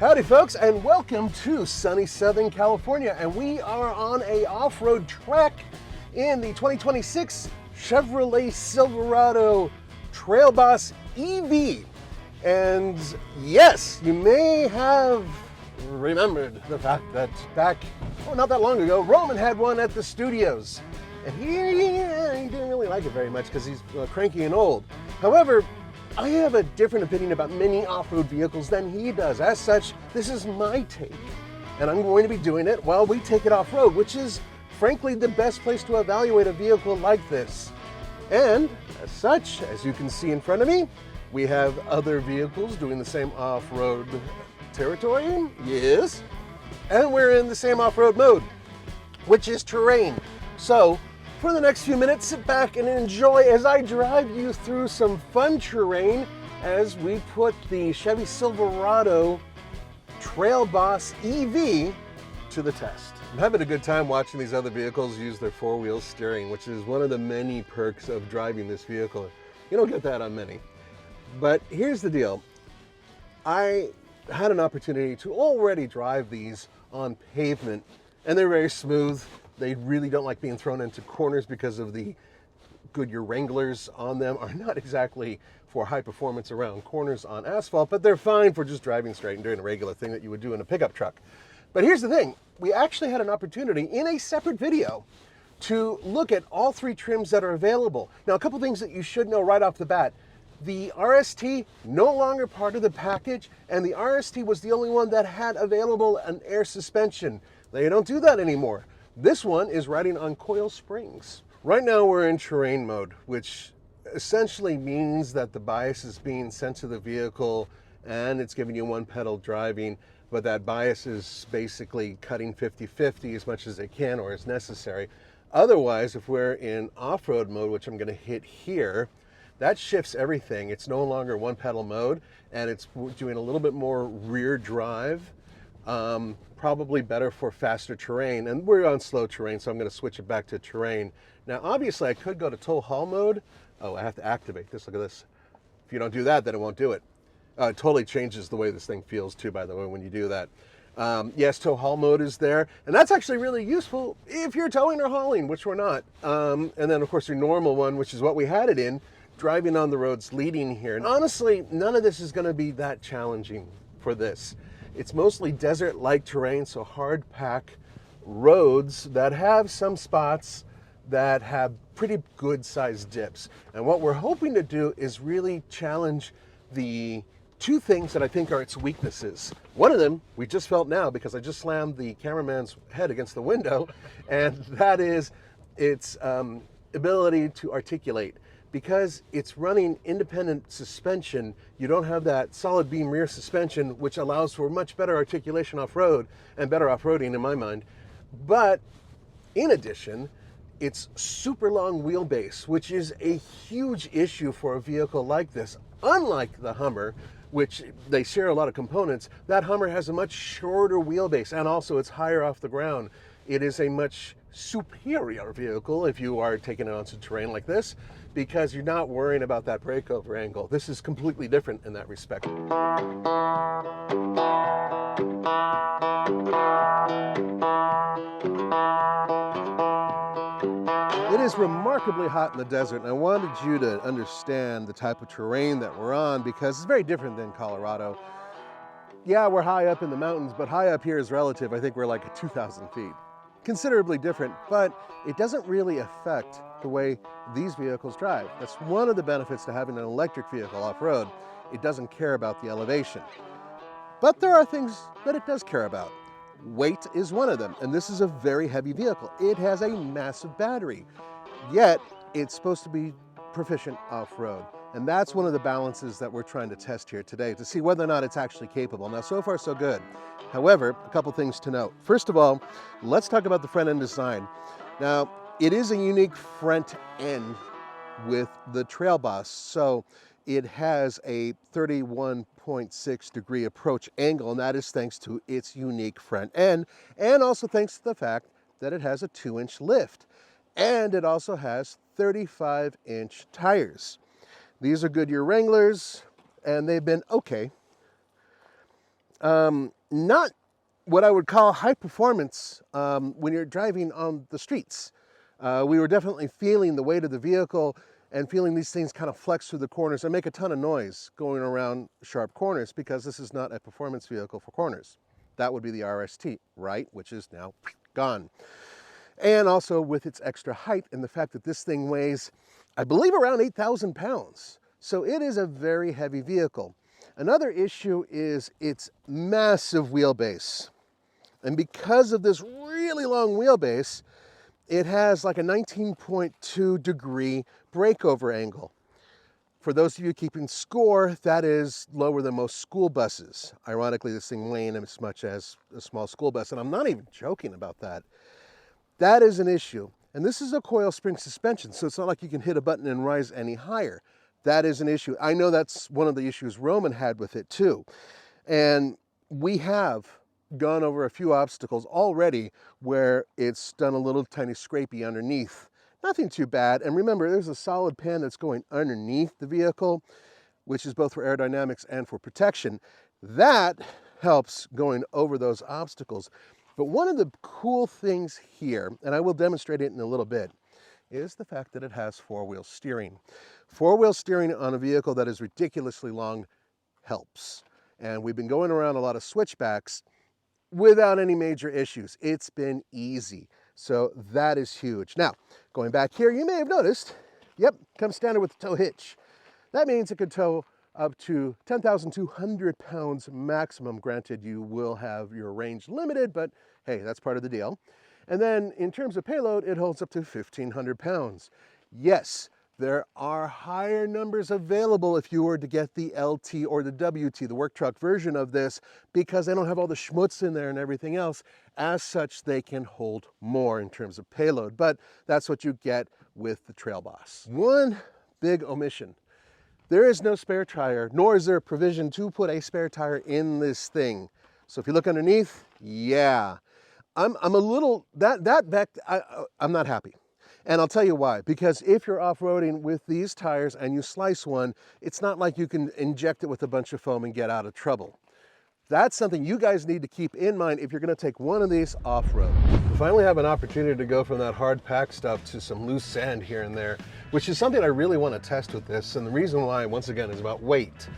Howdy folks, and welcome to sunny Southern California, and we are on a off-road track in the 2026 Chevrolet Silverado Trail Boss EV. And yes, you may have remembered the fact that back, not that long ago, Roman had one at the studios. And he didn't really like it very much because he's cranky and old. However, I have a different opinion about many off-road vehicles than he does. As such, this is my take, and I'm going to be doing it while we take it off-road, which is frankly the best place to evaluate a vehicle like this. And as such, as you can see in front of me, we have other vehicles doing the same off-road territory, yes, and we're in the same off-road mode, which is terrain. So for the next few minutes, sit back and enjoy as I drive you through some fun terrain as we put the Chevy Silverado Trail Boss EV to the test. I'm having a good time watching these other vehicles use their four-wheel steering, which is one of the many perks of driving this vehicle. You don't get that on many. But here's the deal. I had an opportunity to already drive these on pavement, and they're very smooth. They really don't like being thrown into corners because of the Goodyear Wranglers on them are not exactly for high performance around corners on asphalt, but they're fine for just driving straight and doing a regular thing that you would do in a pickup truck. But here's the thing, we actually had an opportunity in a separate video to look at all three trims that are available. Now, a couple things that you should know right off the bat. The RST, no longer part of the package, and the RST was the only one that had available an air suspension. They don't do that anymore. This one is riding on coil springs. Right now we're in terrain mode, which essentially means that the bias is being sent to the vehicle and it's giving you one pedal driving, but that bias is basically cutting 50-50 as much as it can or as necessary. Otherwise, if we're in off-road mode, which I'm gonna hit here, that shifts everything. It's no longer one pedal mode and it's doing a little bit more rear drive. Probably better for faster terrain, and we're on slow terrain, so I'm going to switch it back to terrain. Now obviously I could go to tow haul mode. Oh, I have to activate this. Look at this. If you don't do that, then it won't do it. It totally changes the way this thing feels too, by the way, when you do that. Yes, tow haul mode is there, and that's actually really useful if you're towing or hauling, which we're not. And then of course your normal one, which is what we had it in, driving on the roads leading here. And honestly, none of this is going to be that challenging for this. It's mostly desert-like terrain, so hard pack roads that have some spots that have pretty good sized dips. And what we're hoping to do is really challenge the two things that I think are its weaknesses. One of them we just felt now because I just slammed the cameraman's head against the window, and that is its ability to articulate. Because it's running independent suspension, you don't have that solid beam rear suspension, which allows for much better articulation off-road and better off-roading in my mind. But in addition, it's super long wheelbase, which is a huge issue for a vehicle like this. Unlike the Hummer, which they share a lot of components, that Hummer has a much shorter wheelbase, and also it's higher off the ground. It is a much superior vehicle if you are taking it onto terrain like this, because you're not worrying about that breakover angle. This is completely different in that respect. It is remarkably hot in the desert, and I wanted you to understand the type of terrain that we're on because it's very different than Colorado. Yeah, we're high up in the mountains, but high up here is relative. I think we're like 2,000 feet. Considerably different, but it doesn't really affect the way these vehicles drive. That's one of the benefits to having an electric vehicle off-road. It doesn't care about the elevation. But there are things that it does care about. Weight is one of them, and this is a very heavy vehicle. It has a massive battery, yet it's supposed to be proficient off-road. And that's one of the balances that we're trying to test here today to see whether or not it's actually capable. Now, so far, so good. However, a couple things to note. First of all, let's talk about the front end design. Now, it is a unique front end with the Trail Boss. So it has a 31.6 degree approach angle, and that is thanks to its unique front end, and also thanks to the fact that it has a 2-inch lift. And it also has 35-inch tires. These are Goodyear Wranglers, and they've been okay. not what I would call high performance when you're driving on the streets. We were definitely feeling the weight of the vehicle and feeling these things kind of flex through the corners and make a ton of noise going around sharp corners, because this is not a performance vehicle for corners. That would be the RST, right? Which is now gone. And also with its extra height and the fact that this thing weighs, I believe, around 8,000 pounds. So it is a very heavy vehicle. Another issue is its massive wheelbase. And because of this really long wheelbase, it has like a 19.2 degree breakover angle. For those of you keeping score, that is lower than most school buses. Ironically, this thing weighing as much as a small school bus, and I'm not even joking about that. That is an issue. And this is a coil spring suspension, so it's not like you can hit a button and rise any higher. That is an issue. I know that's one of the issues Roman had with it too. And we have gone over a few obstacles already where it's done a little tiny scrapey underneath. Nothing too bad. And remember, there's a solid pan that's going underneath the vehicle, which is both for aerodynamics and for protection. That helps going over those obstacles. But one of the cool things here, and I will demonstrate it in a little bit, is the fact that it has four-wheel steering. Four-wheel steering on a vehicle that is ridiculously long helps. And we've been going around a lot of switchbacks without any major issues. It's been easy. So that is huge. Now, going back here, you may have noticed, yep, comes standard with the tow hitch. That means it could tow up to 10,200 pounds maximum. Granted, you will have your range limited, but hey, that's part of the deal. And then in terms of payload, it holds up to 1,500 pounds. Yes, there are higher numbers available if you were to get the LT or the WT, the work truck version of this, because they don't have all the schmutz in there and everything else. As such, they can hold more in terms of payload, but that's what you get with the Trail Boss. One big omission. There is no spare tire, nor is there a provision to put a spare tire in this thing. So if you look underneath, yeah, I'm a little, I'm not happy. And I'll tell you why. Because if you're off-roading with these tires and you slice one, it's not like you can inject it with a bunch of foam and get out of trouble. That's something you guys need to keep in mind if you're going to take one of these off-road. We finally have an opportunity to go from that hard pack stuff to some loose sand here and there, which is something I really want to test with this. And the reason why, once again, is about weight.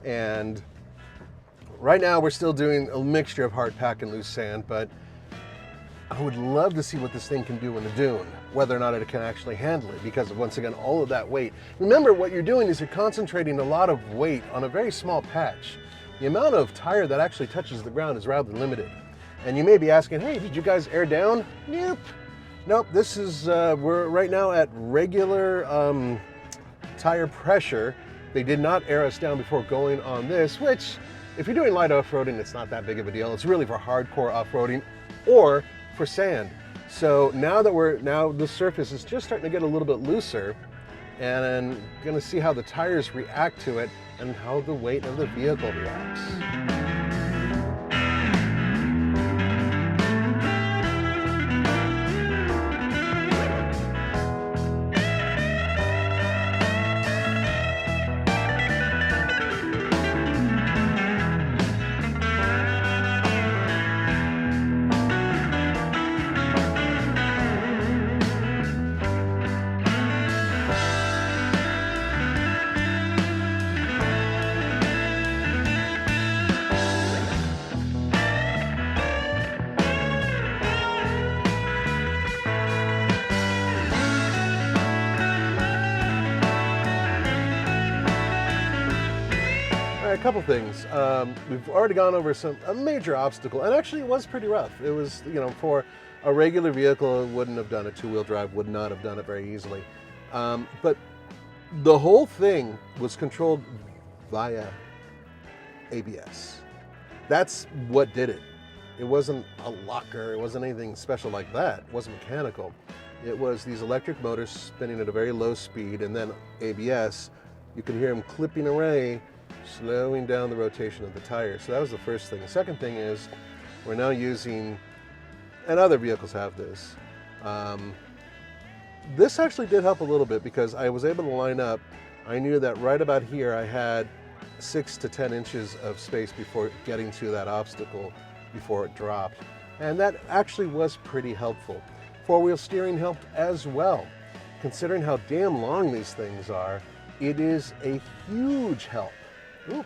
And right now we're still doing a mixture of hard pack and loose sand, but I would love to see what this thing can do in the dune, whether or not it can actually handle it, because of, once again, all of that weight. Remember, what you're doing is you're concentrating a lot of weight on a very small patch. The amount of tire that actually touches the ground is rather limited. And you may be asking, hey, did you guys air down? Nope. Nope, this is, we're right now at regular tire pressure. They did not air us down before going on this, which, if you're doing light off-roading, it's not that big of a deal. It's really for hardcore off-roading or for sand. So now that the surface is just starting to get a little bit looser, and I'm gonna see how the tires react to it and how the weight of the vehicle reacts. A couple things. We've already gone over a major obstacle, and actually it was pretty rough. It was, for a regular vehicle, it wouldn't have done it. Two-wheel drive would not have done it very easily. But the whole thing was controlled via ABS. That's what did it. It wasn't a locker. It wasn't anything special like that. It wasn't mechanical. It was these electric motors spinning at a very low speed, and then ABS. You could hear them clipping away, slowing down the rotation of the tire. So that was the first thing. The second thing is we're now using, and other vehicles have this, this actually did help a little bit because I was able to line up. I knew that right about here I had 6 to 10 inches of space before getting to that obstacle before it dropped. And that actually was pretty helpful. Four-wheel steering helped as well. Considering how damn long these things are, it is a huge help. Ooh.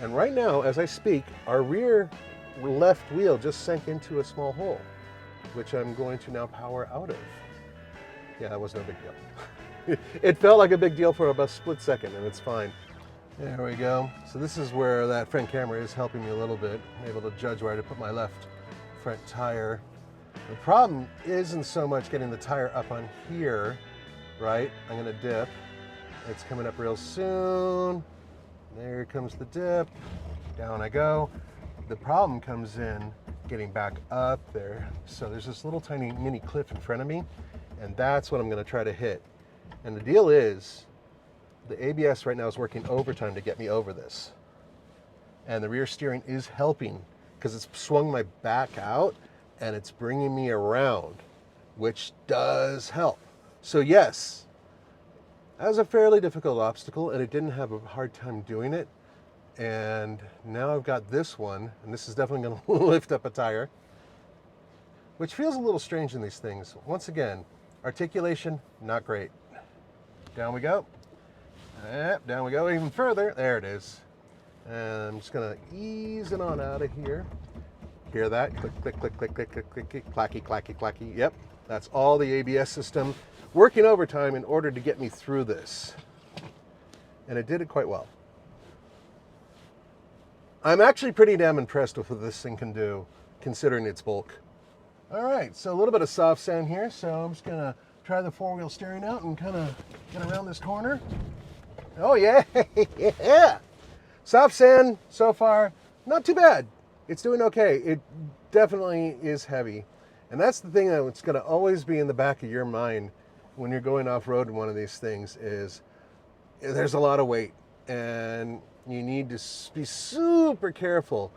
And right now, as I speak, our rear left wheel just sank into a small hole, which I'm going to now power out of. Yeah, that was no big deal. It felt like a big deal for about a split second, and it's fine. There we go. So this is where that front camera is helping me a little bit. I'm able to judge where to put my left front tire. The problem isn't so much getting the tire up on here, right? I'm gonna dip. It's coming up real soon. There comes the dip. Down I go. The problem comes in getting back up there. So there's this little tiny mini cliff in front of me, and that's what I'm gonna try to hit. And the deal is, the ABS right now is working overtime to get me over this. And the rear steering is helping because it's swung my back out and it's bringing me around, which does help. So yes, that was a fairly difficult obstacle and it didn't have a hard time doing it. And now I've got this one, and this is definitely gonna lift up a tire, which feels a little strange in these things. Once again, articulation, not great. Down we go. Down we go even further. There it is. And I'm just gonna ease it on out of here. Hear that? Click, click, click, click, click, click, click, click, clacky, clacky, clacky. Yep, that's all the ABS system working overtime in order to get me through this. And it did it quite well. I'm actually pretty damn impressed with what this thing can do, considering its bulk. All right, so a little bit of soft sand here. So I'm just gonna try the four-wheel steering out and kind of get around this corner. Oh yeah, yeah. Soft sand so far, not too bad. It's doing okay. It definitely is heavy. And that's the thing that's gonna always be in the back of your mind when you're going off-road in one of these things is there's a lot of weight and you need to be super careful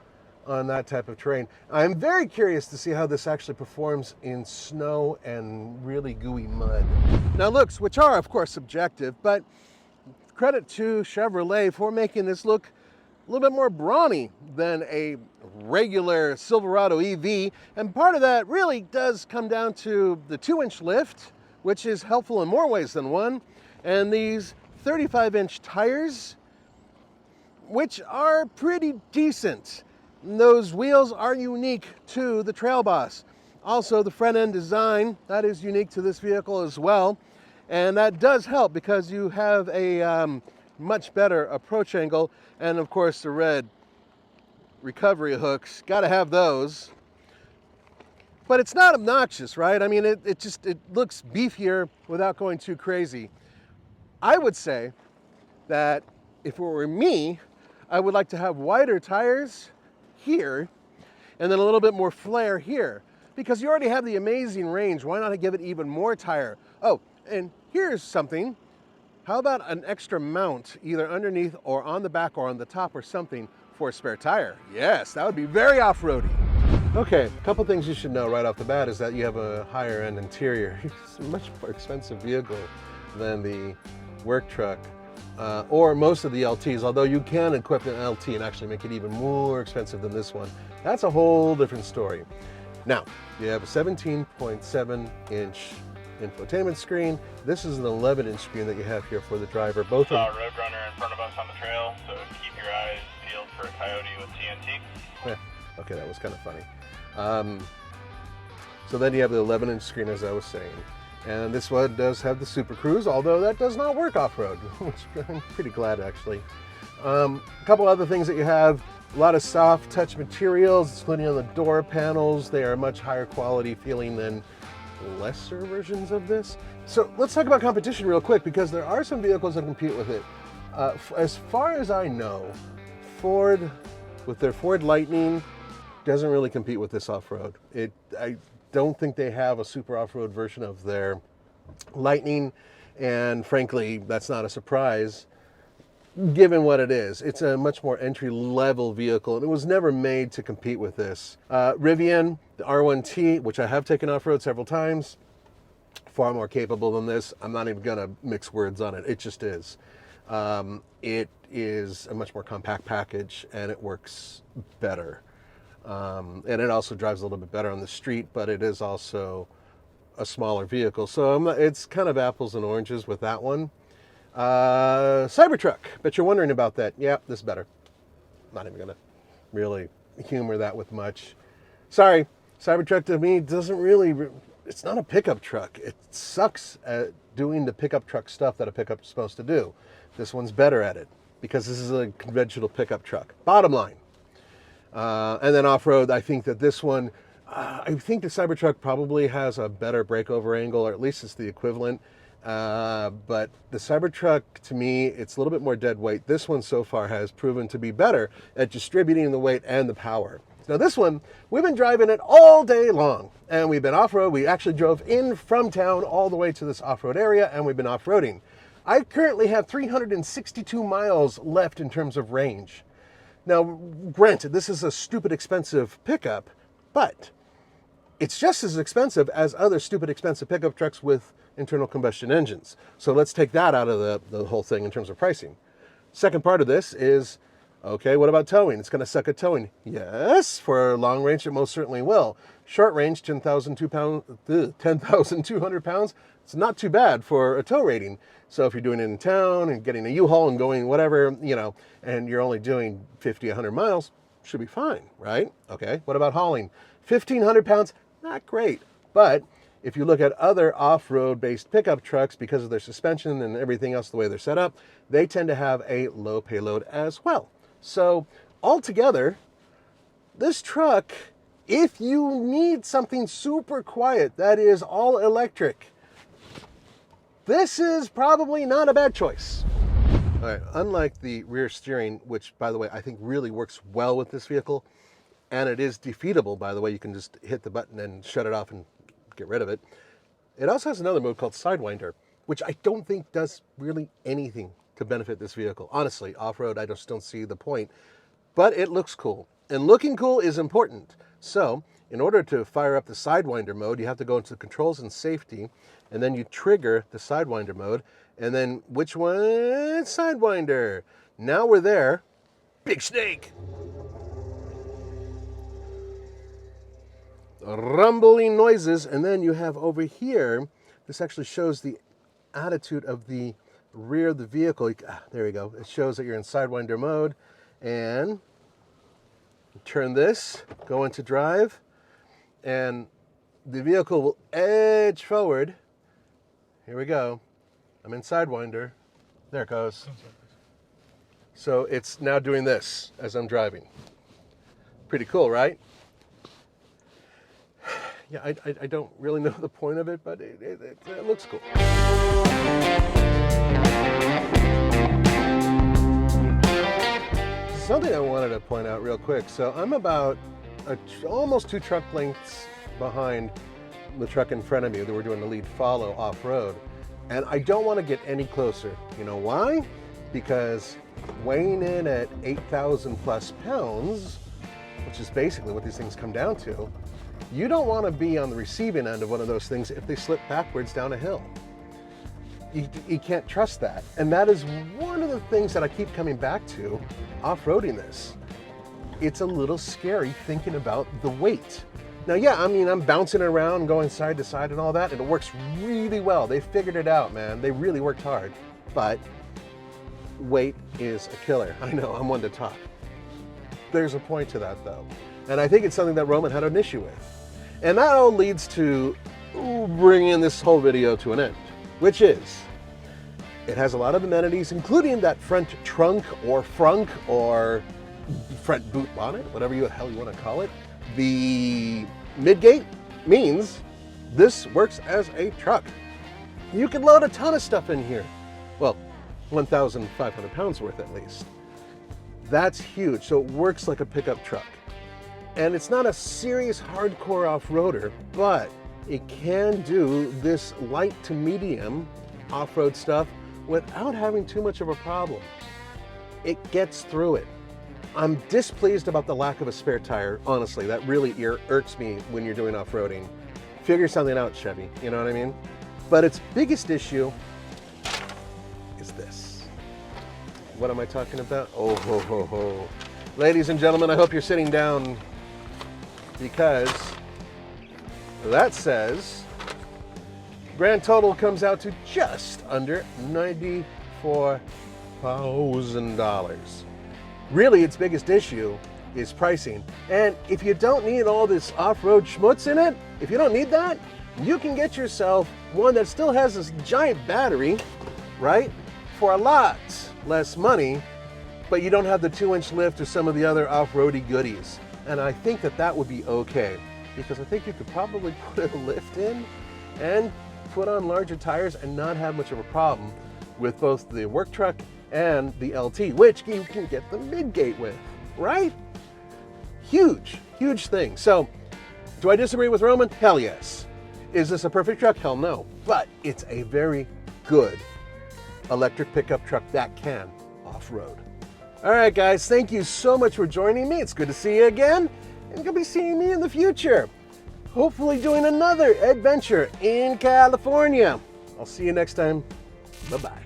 on that type of terrain. I'm very curious to see how this actually performs in snow and really gooey mud. Now looks, which are of course subjective, but credit to Chevrolet for making this look a little bit more brawny than a regular Silverado EV. And part of that really does come down to the 2-inch lift, which is helpful in more ways than one, and these 35-inch tires, which are pretty decent. Those wheels are unique to the Trail Boss. Also, the front end design, that is unique to this vehicle as well. And that does help because you have a much better approach angle. And of course, the red recovery hooks, gotta have those. But it's not obnoxious, right? I mean, it looks beefier without going too crazy. I would say that if it were me, I would like to have wider tires here and then a little bit more flare here, because you already have the amazing range. Why not give it even more tire? Oh, and here's something. How about an extra mount either underneath or on the back or on the top or something for a spare tire? Yes, that would be very off-roady. Okay, a couple things you should know right off the bat is that you have a higher end interior. It's a much more expensive vehicle than the work truck or most of the LTs, although you can equip an LT and actually make it even more expensive than this one. That's a whole different story. Now, you have a 17.7-inch infotainment screen. This is an 11-inch screen that you have here for the driver. Both of them. Roadrunner in front of us on the trail, so keep your eyes peeled for a coyote with TNT. Yeah, okay, that was kind of funny. So then you have the 11-inch screen, as I was saying. And this one does have the Super Cruise, although that does not work off-road, which I'm pretty glad, actually. A couple other things that you have. A lot of soft touch materials, including on the door panels. They are much higher quality feeling than lesser versions of this. So let's talk about competition real quick, because there are some vehicles that compete with it. As far as I know, Ford, with their Ford Lightning, doesn't really compete with this off-road. I don't think they have a super off-road version of their Lightning, and frankly, that's not a surprise given what it is. It's a much more entry-level vehicle, and it was never made to compete with this. Rivian, the R1T, which I have taken off-road several times, far more capable than this. I'm not even gonna mix words on it. It just is. It is a much more compact package and it works better. And it also drives a little bit better on the street, but it is also a smaller vehicle. So it's kind of apples and oranges with that one. Cybertruck, bet you're wondering about that. Yeah, this is better. Not even gonna really humor that with much. Sorry, Cybertruck to me doesn't really, it's not a pickup truck. It sucks at doing the pickup truck stuff that a pickup is supposed to do. This one's better at it because this is a conventional pickup truck. Bottom line. And then off-road, I think that this one, I think the Cybertruck probably has a better breakover angle, or at least it's the equivalent. But the Cybertruck, to me, it's a little bit more dead weight. This one so far has proven to be better at distributing the weight and the power. Now this one, we've been driving it all day long, and we've been off-road. We actually drove in from town all the way to this off-road area, and we've been off-roading. I currently have 362 miles left in terms of range. Now, granted, this is a stupid expensive pickup, but it's just as expensive as other stupid expensive pickup trucks with internal combustion engines. So let's take that out of the whole thing in terms of pricing. Second part of this is, okay, what about towing? It's going to suck at towing. Yes, for long range, it most certainly will. Short range, 10,200 pounds, it's not too bad for a tow rating. So if you're doing it in town and getting a U-Haul and going whatever, you know, and you're only doing 50, 100 miles, should be fine, right? Okay, what about hauling? 1,500 pounds, not great. But if you look at other off-road based pickup trucks, because of their suspension and everything else, the way they're set up, they tend to have a low payload as well. So altogether, this truck, if you need something super quiet that is all electric, this is probably not a bad choice. All right, unlike the rear steering, which by the way, I think really works well with this vehicle, and it is defeatable, by the way, you can just hit the button and shut it off and get rid of it. It also has another mode called Sidewinder, which I don't think does really anything to benefit this vehicle. Honestly, off-road, I just don't see the point, but it looks cool. And looking cool is important. So in order to fire up the Sidewinder mode, you have to go into controls and safety, and then you trigger the Sidewinder mode, and then which one? Sidewinder. Now we're there. Big snake. Rumbling noises, and then you have over here, this actually shows the attitude of the rear of the vehicle. There we go. It shows that you're in Sidewinder mode, and turn this, go into drive, and the vehicle will edge forward. Here we go. I'm in Sidewinder. There it goes. So it's now doing this as I'm driving. Pretty cool, right? Yeah, I don't really know the point of it, but it looks cool. Something I wanted to point out real quick. So I'm about almost 2 truck lengths behind the truck in front of me that we're doing the lead follow off-road. And I don't want to get any closer. You know why? Because weighing in at 8,000 plus pounds, which is basically what these things come down to, you don't want to be on the receiving end of one of those things if they slip backwards down a hill. You can't trust that. And that is one of the things that I keep coming back to off-roading this. It's a little scary thinking about the weight. Now, yeah, I mean, I'm bouncing around, going side to side and all that, and it works really well. They figured it out, man. They really worked hard. But weight is a killer. I know, I'm one to talk. There's a point to that, though. And I think it's something that Roman had an issue with. And that all leads to bringing this whole video to an end, which is, it has a lot of amenities, including that front trunk or frunk or front boot bonnet, whatever the hell you want to call it. The midgate means this works as a truck. You can load a ton of stuff in here. Well, 1,500 pounds worth at least. That's huge. So it works like a pickup truck. And it's not a serious hardcore off-roader, but it can do this light to medium off-road stuff without having too much of a problem. It gets through it. I'm displeased about the lack of a spare tire. Honestly, that really irks me when you're doing off-roading. Figure something out, Chevy, you know what I mean? But its biggest issue is this. What am I talking about? Oh, ho, ho, ho. Ladies and gentlemen, I hope you're sitting down because that says grand total comes out to just under $94,000. Really, its biggest issue is pricing. And if you don't need all this off-road schmutz in it, if you don't need that, you can get yourself one that still has this giant battery, right? For a lot less money, but you don't have the 2-inch lift or some of the other off-roady goodies. And I think that that would be okay, because I think you could probably put a lift in and put on larger tires and not have much of a problem with both the work truck and the LT, which you can get the mid-gate with, right? Huge, huge thing. So, do I disagree with Roman? Hell yes. Is this a perfect truck? Hell no. But it's a very good electric pickup truck that can off-road. All right, guys, thank you so much for joining me. It's good to see you again, and you'll be seeing me in the future. Hopefully doing another adventure in California. I'll see you next time. Bye-bye.